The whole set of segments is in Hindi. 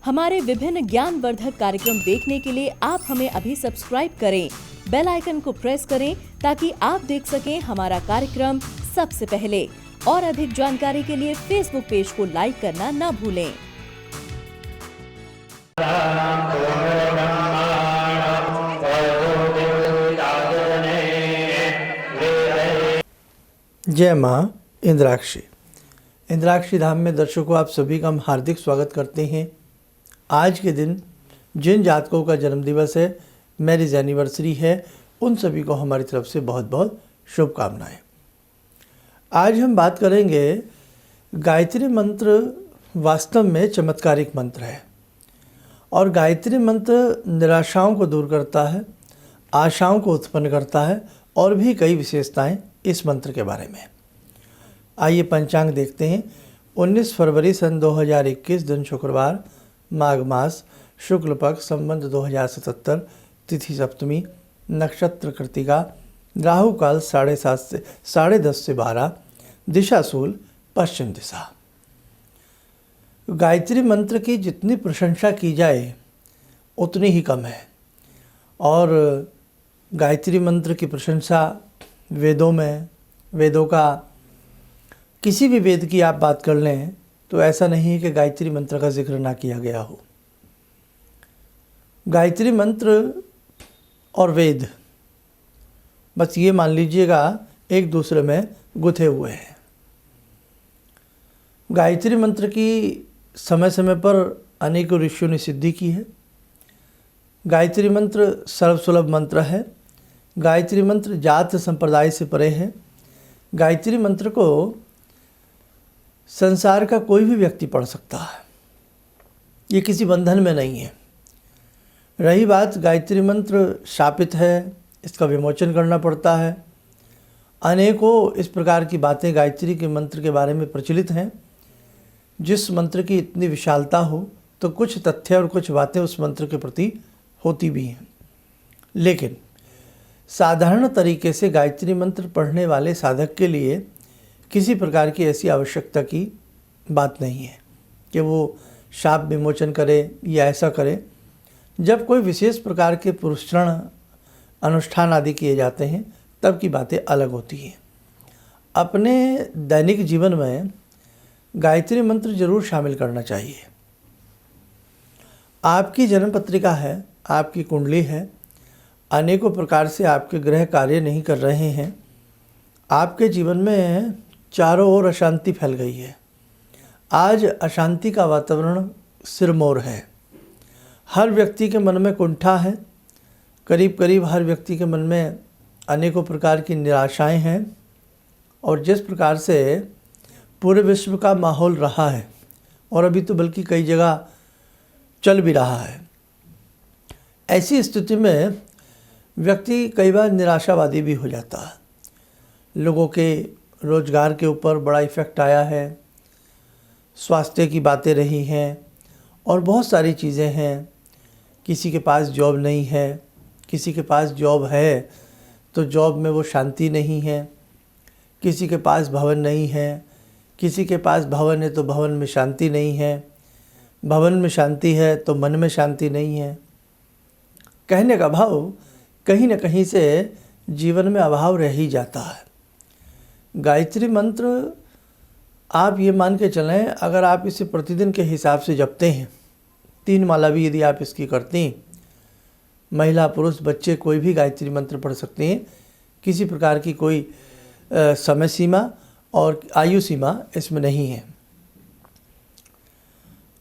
हमारे विभिन्न ज्ञानवर्धक कार्यक्रम देखने के लिए आप हमें अभी सब्सक्राइब करें, बेल आइकन को प्रेस करें ताकि आप देख सकें हमारा कार्यक्रम सबसे पहले। और अधिक जानकारी के लिए फेसबुक पेज को लाइक करना ना भूलें। जय माँ इंद्राक्षी। इंद्राक्षी धाम में दर्शकों आप सभी का हम हार्दिक स्वागत करते हैं। आज के दिन जिन जातकों का जन्मदिवस है, मैरिज एनिवर्सरी है, उन सभी को हमारी तरफ से बहुत बहुत शुभकामनाएं। आज हम बात करेंगे गायत्री मंत्र वास्तव में चमत्कारिक मंत्र है और गायत्री मंत्र निराशाओं को दूर करता है, आशाओं को उत्पन्न करता है और भी कई विशेषताएं इस मंत्र के बारे में। आइए पंचांग देखते हैं। 19 फरवरी सन 2021 दिन शुक्रवार, माघ मास, शुक्ल पक्ष, संवत 2077, तिथि सप्तमी, नक्षत्र कृतिका, राहु काल 7:30 से 12, दिशा शूल पश्चिम दिशा। गायत्री मंत्र की जितनी प्रशंसा की जाए उतनी ही कम है और गायत्री मंत्र की प्रशंसा वेदों में, वेदों का किसी भी वेद की आप बात कर लें तो ऐसा नहीं है कि गायत्री मंत्र का जिक्र ना किया गया हो। गायत्री मंत्र और वेद बस ये मान लीजिएगा एक दूसरे में गुथे हुए हैं। गायत्री मंत्र की समय समय पर अनेकों ऋषियों ने सिद्धि की है। गायत्री मंत्र सर्वसुलभ मंत्र है। गायत्री मंत्र जात संप्रदाय से परे है। गायत्री मंत्र को संसार का कोई भी व्यक्ति पढ़ सकता है, ये किसी बंधन में नहीं है। रही बात गायत्री मंत्र शापित है, इसका विमोचन करना पड़ता है। अनेकों इस प्रकार की बातें गायत्री के मंत्र के बारे में प्रचलित हैं। जिस मंत्र की इतनी विशालता हो तो कुछ तथ्य और कुछ बातें उस मंत्र के प्रति होती भी हैं, लेकिन साधारण तरीके से गायत्री मंत्र पढ़ने वाले साधक के लिए किसी प्रकार की ऐसी आवश्यकता की बात नहीं है कि वो शाप विमोचन करे या ऐसा करे। जब कोई विशेष प्रकार के पुरस्करण अनुष्ठान आदि किए जाते हैं तब की बातें अलग होती हैं। अपने दैनिक जीवन में गायत्री मंत्र जरूर शामिल करना चाहिए। आपकी जन्म पत्रिका है, आपकी कुंडली है, अनेकों प्रकार से आपके ग्रह कार्य नहीं कर रहे हैं, आपके जीवन में चारों ओर अशांति फैल गई है। आज अशांति का वातावरण सिरमौर है। हर व्यक्ति के मन में कुंठा है। करीब करीब हर व्यक्ति के मन में अनेकों प्रकार की निराशाएं हैं और जिस प्रकार से पूरे विश्व का माहौल रहा है और अभी तो बल्कि कई जगह चल भी रहा है, ऐसी स्थिति में व्यक्ति कई बार निराशावादी भी हो जाता है। लोगों के रोजगार के ऊपर बड़ा इफ़ेक्ट आया है, स्वास्थ्य की बातें रही हैं और बहुत सारी चीज़ें हैं। किसी के पास जॉब नहीं है, किसी के पास जॉब है तो जॉब में वो शांति नहीं है, किसी के पास भवन नहीं है, किसी के पास भवन है तो भवन में शांति नहीं है, भवन में शांति है तो मन में शांति नहीं है। कहने का भाव कहीं न कहीं से जीवन में अभाव रह ही जाता है। गायत्री मंत्र आप ये मान के चलें, अगर आप इसे प्रतिदिन के हिसाब से जपते हैं, 3 माला भी यदि आप इसकी करती हैं, महिला पुरुष बच्चे कोई भी गायत्री मंत्र पढ़ सकते हैं। किसी प्रकार की कोई समय सीमा और आयु सीमा इसमें नहीं है।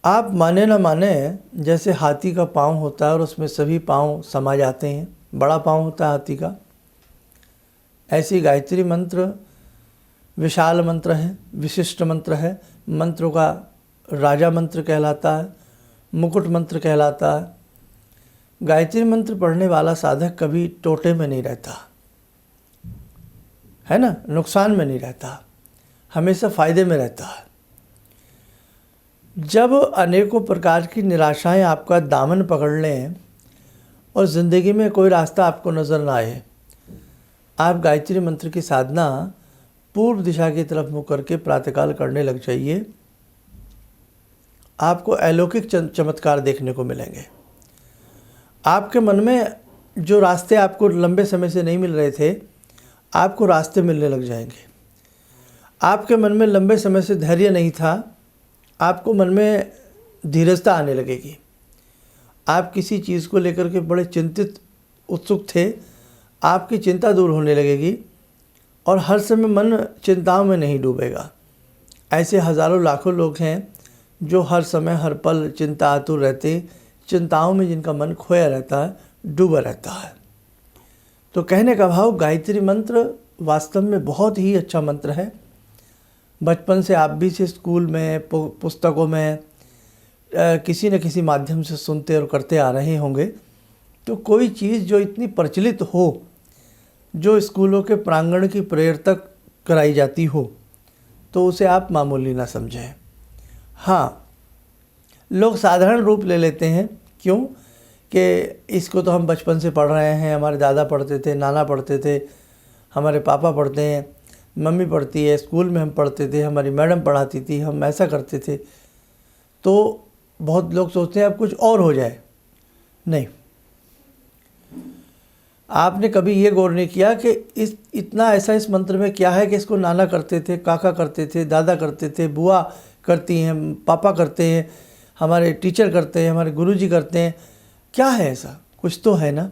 आप माने ना माने, जैसे हाथी का पाँव होता है और उसमें सभी पाँव समा जाते हैं, बड़ा पाँव होता है हाथी का, ऐसी गायत्री मंत्र विशाल मंत्र है, विशिष्ट मंत्र है। मंत्रों का राजा मंत्र कहलाता है, मुकुट मंत्र कहलाता है। गायत्री मंत्र पढ़ने वाला साधक कभी टोटे में नहीं रहता है ना, नुकसान में नहीं रहता, हमेशा फ़ायदे में रहता है। जब अनेकों प्रकार की निराशाएं आपका दामन पकड़ लें और ज़िंदगी में कोई रास्ता आपको नज़र ना आए, आप गायत्री मंत्र की साधना पूर्व दिशा की तरफ मुँह करके प्रातःकाल करने लग जाइए। आपको अलौकिक चमत्कार देखने को मिलेंगे। आपके मन में जो रास्ते आपको लंबे समय से नहीं मिल रहे थे, आपको रास्ते मिलने लग जाएंगे। आपके मन में लंबे समय से धैर्य नहीं था, आपको मन में धीरजता आने लगेगी। आप किसी चीज़ को लेकर के बड़े चिंतित उत्सुक थे, आपकी चिंता दूर होने लगेगी और हर समय मन चिंताओं में नहीं डूबेगा। ऐसे हज़ारों लाखों लोग हैं जो हर समय हर पल चिंता आतुर रहते, चिंताओं में जिनका मन खोया रहता है, डूबा रहता है। तो कहने का भाव, गायत्री मंत्र वास्तव में बहुत ही अच्छा मंत्र है। बचपन से आप भी इसे स्कूल में, पुस्तकों में किसी न किसी माध्यम से सुनते और करते आ रहे होंगे। तो कोई चीज़ जो इतनी प्रचलित हो, जो स्कूलों के प्रांगण की प्रेयर तक कराई जाती हो, तो उसे आप मामूली ना समझें। हाँ, लोग साधारण रूप ले लेते हैं। क्यों? कि इसको तो हम बचपन से पढ़ रहे हैं, हमारे दादा पढ़ते थे, नाना पढ़ते थे, हमारे पापा पढ़ते हैं, मम्मी पढ़ती है, स्कूल में हम पढ़ते थे, हमारी मैडम पढ़ाती थी, हम ऐसा करते थे। तो बहुत लोग सोचते हैं अब कुछ और हो जाए। नहीं, आपने कभी ये गौर नहीं किया कि इतना ऐसा इस मंत्र में क्या है कि इसको नाना करते थे, काका करते थे, दादा करते थे, बुआ करती हैं, पापा करते हैं, हमारे टीचर करते हैं, हमारे गुरुजी करते हैं। क्या है ऐसा? कुछ तो है ना।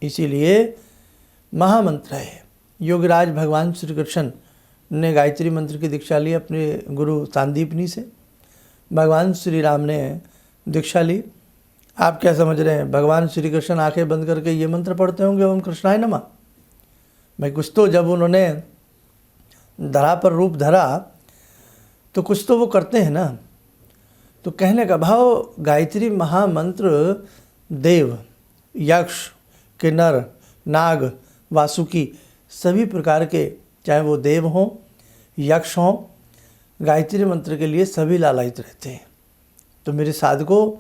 इसीलिए महामंत्र है। योगराज भगवान श्री कृष्ण ने गायत्री मंत्र की दीक्षा ली अपने गुरु सांदीपनी से। भगवान श्री राम ने दीक्षा ली। आप क्या समझ रहे हैं, भगवान श्री कृष्ण आंखें बंद करके ये मंत्र पढ़ते होंगे, ओम कृष्णाय नमः? भाई कुछ तो, जब उन्होंने धरा पर रूप धरा तो कुछ तो वो करते हैं ना। तो कहने का भाव, गायत्री महामंत्र देव, यक्ष, किन्नर, नाग, वासुकी सभी प्रकार के, चाहे वो देव हों, यक्ष हों, गायत्री मंत्र के लिए सभी लालायित रहते हैं। तो मेरे साधकों,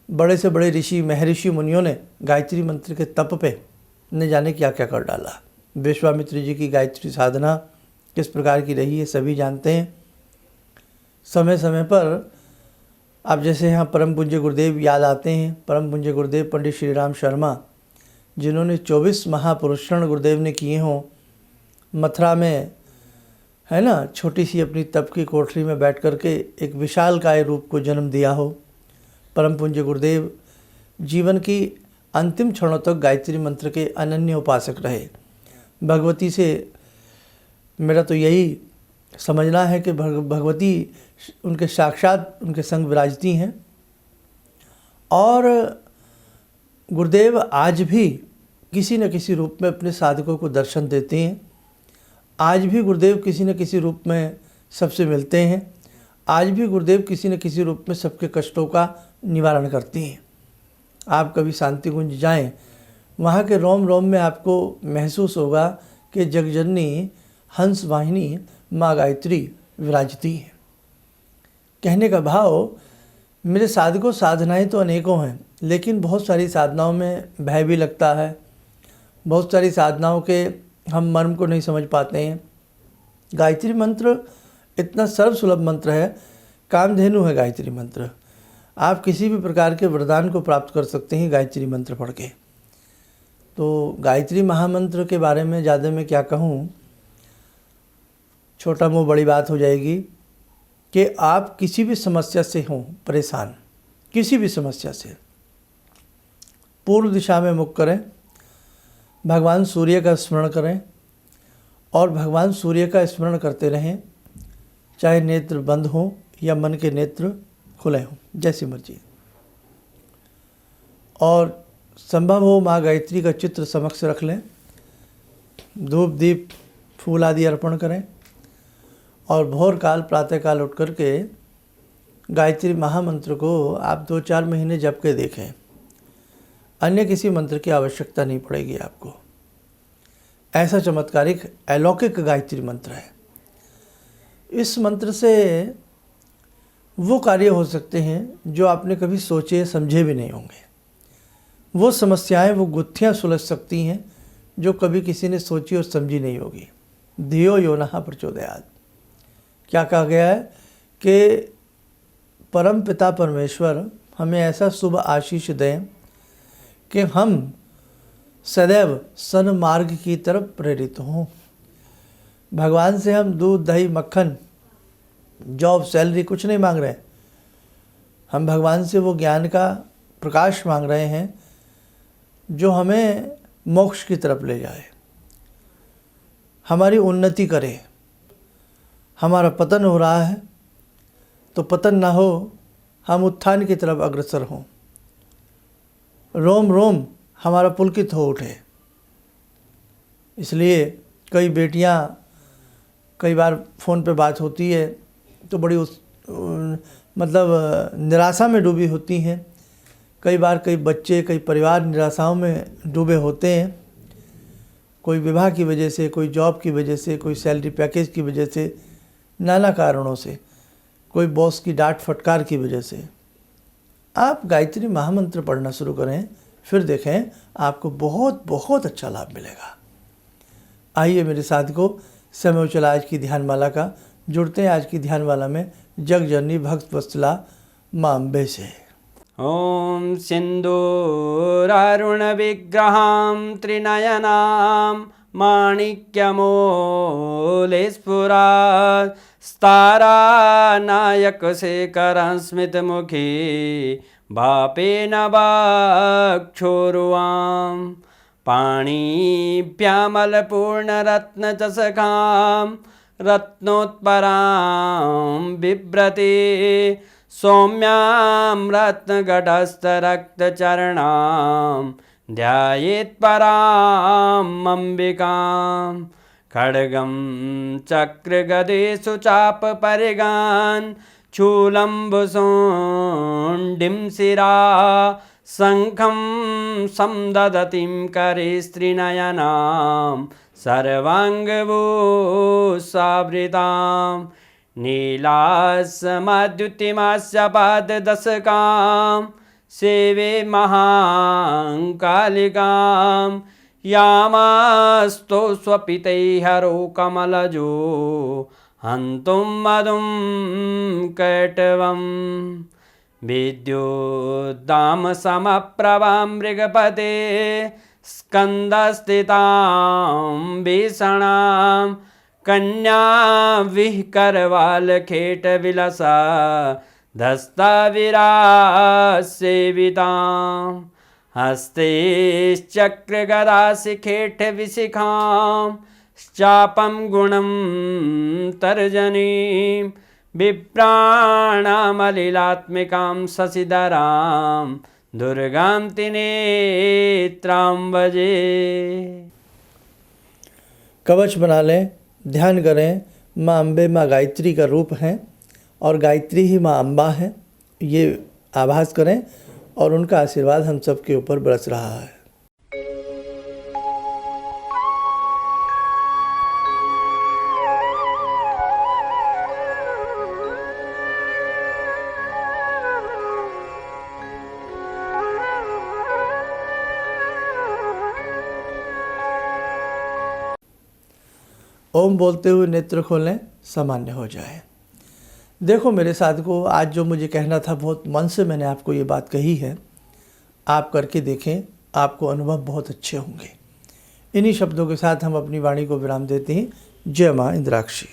बड़े से बड़े ऋषि, महर्षि, मुनियों ने गायत्री मंत्र के तप पे न जाने क्या क्या कर डाला। विश्वामित्र जी की गायत्री साधना किस प्रकार की रही है सभी जानते हैं। समय समय पर अब जैसे यहाँ परम पूज्य गुरुदेव याद आते हैं, परम पूज्य गुरुदेव पंडित श्री राम शर्मा, जिन्होंने 24 महापुरुषण गुरुदेव ने किए हों, मथुरा में, है ना, छोटी सी अपनी तप की कोठरी में बैठ कर के एक विशालकाय रूप को जन्म दिया हो। परम पूज्य गुरुदेव जीवन की अंतिम क्षणों तक गायत्री मंत्र के अनन्य उपासक रहे। भगवती से मेरा तो यही समझना है कि भगवती उनके साक्षात उनके संग विराजती हैं। और गुरुदेव आज भी किसी न किसी रूप में अपने साधकों को दर्शन देते हैं। आज भी गुरुदेव किसी न किसी रूप में सबसे मिलते हैं। आज भी गुरुदेव किसी न किसी रूप में सबके कष्टों का निवारण करती हैं। आप कभी शांति कुंज जाएं, वहाँ के रोम रोम में आपको महसूस होगा कि जगजननी हंस वाहिनी माँ गायत्री विराजती है। कहने का भाव, मेरे साधकों, साधनाएं तो अनेकों हैं, लेकिन बहुत सारी साधनाओं में भय भी लगता है। बहुत सारी साधनाओं के हम मर्म को नहीं समझ पाते हैं। गायत्री मंत्र इतना सर्वसुलभ मंत्र है, कामधेनु है गायत्री मंत्र। आप किसी भी प्रकार के वरदान को प्राप्त कर सकते हैं गायत्री मंत्र पढ़ के। तो गायत्री महामंत्र के बारे में ज़्यादा मैं क्या कहूँ, छोटा मुँह बड़ी बात हो जाएगी। कि आप किसी भी समस्या से हों परेशान, किसी भी समस्या से, पूर्व दिशा में मुख करें, भगवान सूर्य का स्मरण करें और भगवान सूर्य का स्मरण करते रहें, चाहे नेत्र बंद हों या मन के नेत्र खुले हों, जैसी मर्जी। और संभव हो माँ गायत्री का चित्र समक्ष रख लें, धूप दीप फूल आदि अर्पण करें और भोर काल प्रातःकाल उठ कर के गायत्री महामंत्र को आप 2-4 महीने जप के देखें। अन्य किसी मंत्र की आवश्यकता नहीं पड़ेगी आपको। ऐसा चमत्कारिक अलौकिक गायत्री मंत्र है। इस मंत्र से वो कार्य हो सकते हैं जो आपने कभी सोचे समझे भी नहीं होंगे। वो समस्याएं, वो गुत्थियां सुलझ सकती हैं जो कभी किसी ने सोची और समझी नहीं होगी। धियो यो नः प्रचोदयात्। क्या कहा गया है कि परम पिता परमेश्वर हमें ऐसा शुभ आशीष दें कि हम सदैव सन्मार्ग की तरफ प्रेरित हों। भगवान से हम दूध दही मक्खन जॉब सैलरी कुछ नहीं मांग रहे हैं। हम भगवान से वो ज्ञान का प्रकाश मांग रहे हैं जो हमें मोक्ष की तरफ ले जाए, हमारी उन्नति करे। हमारा पतन हो रहा है तो पतन ना हो, हम उत्थान की तरफ अग्रसर हों, रोम रोम हमारा पुलकित हो उठे। इसलिए कई बेटियां, कई बार फ़ोन पे बात होती है तो बड़ी निराशा में डूबी होती हैं। कई बार कई बच्चे, कई परिवार निराशाओं में डूबे होते हैं, कोई विवाह की वजह से, कोई जॉब की वजह से, कोई सैलरी पैकेज की वजह से, नाना कारणों से, कोई बॉस की डांट फटकार की वजह से। आप गायत्री महामंत्र पढ़ना शुरू करें, फिर देखें आपको बहुत बहुत अच्छा लाभ मिलेगा। आइए मेरे साथ को समय चला आज की ध्यानमाला का, जुड़ते हैं आज की ध्यानमाला में जग जननी भक्त वत्सला माँ अम्बे से। ओम सिंदूरारुण विग्रहां त्रिनयनां माणिक्यमूले स्फुरात् स्तारानायकशेखरं स्मितमुखी भापेन वक्षोरुवां पाणिभ्यामलपूर्णरत्नचषकां रत्नोत्परां बिभ्रति सौम्यां रत्नघटस्थरक्तचरणां ध्यायेत्पराम् अम्बिकां खड्गं चक्रगदेषु चापपरिगान् शूलम्बुशुण्डिं शिरा शङ्खं संदधतीं करे स्त्रीनयनां सर्वाङ्गभूषावृतां नीलास्मद्युतिमास्य पाददशकां सेवे महाकालिकां यामास्तो स्वपितैहरो कमलजो हन्तुं मधुं कैटवम् विद्युद्दामसमप्रभां मृगपते स्कन्दस्थितां भीषणां कन्या विहकरवालखेटविलसा धस्ताविरासेवितां हस्तैश्चक्रगदाशिखेटविशिखां चापं गुणं तर्जनीं विप्राणामलिलात्मिकां शशिधरां दुर्गां त्रिनेत्रां भजे। कवच बना लें, ध्यान करें। माँ अम्बे माँ गायत्री का रूप है और गायत्री ही माँ अम्बा है, ये आभास करें और उनका आशीर्वाद हम सब के ऊपर बरस रहा है। ओम बोलते हुए नेत्र खोलें, सामान्य हो जाए। देखो मेरे साथ को, आज जो मुझे कहना था बहुत मन से मैंने आपको ये बात कही है, आप करके देखें, आपको अनुभव बहुत अच्छे होंगे। इन्हीं शब्दों के साथ हम अपनी वाणी को विराम देते हैं। जय माँ इंद्राक्षी।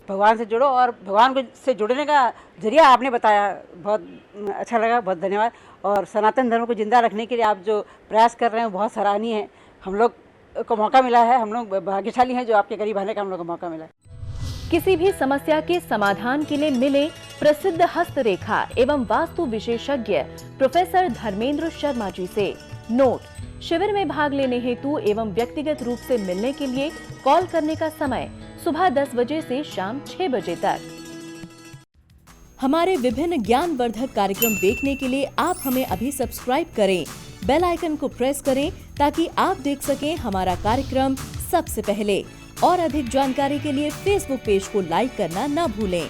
भगवान से जुड़ो और भगवान को से जुड़ने का जरिया आपने बताया, बहुत अच्छा लगा, बहुत धन्यवाद। और सनातन धर्म को जिंदा रखने के लिए आप जो प्रयास कर रहे हैं बहुत सराहनीय है। हम लोग को मौका मिला है, हम लोग भाग्यशाली हैं जो आपके करीब आने का हम लोग को मौका मिला है। किसी भी समस्या के समाधान के लिए मिले प्रसिद्ध हस्तरेखा एवं वास्तु विशेषज्ञ प्रोफेसर धर्मेंद्र शर्मा जी से। नोट: शिविर में भाग लेने हेतु एवं व्यक्तिगत रूप से मिलने के लिए कॉल करने का समय सुबह 10 बजे से शाम 6 बजे तक। हमारे विभिन्न ज्ञानवर्धक कार्यक्रम देखने के लिए आप हमें अभी सब्सक्राइब करें, बेल आइकन को प्रेस करें ताकि आप देख सकें हमारा कार्यक्रम सबसे पहले। और अधिक जानकारी के लिए फेसबुक पेज को लाइक करना न भूलें।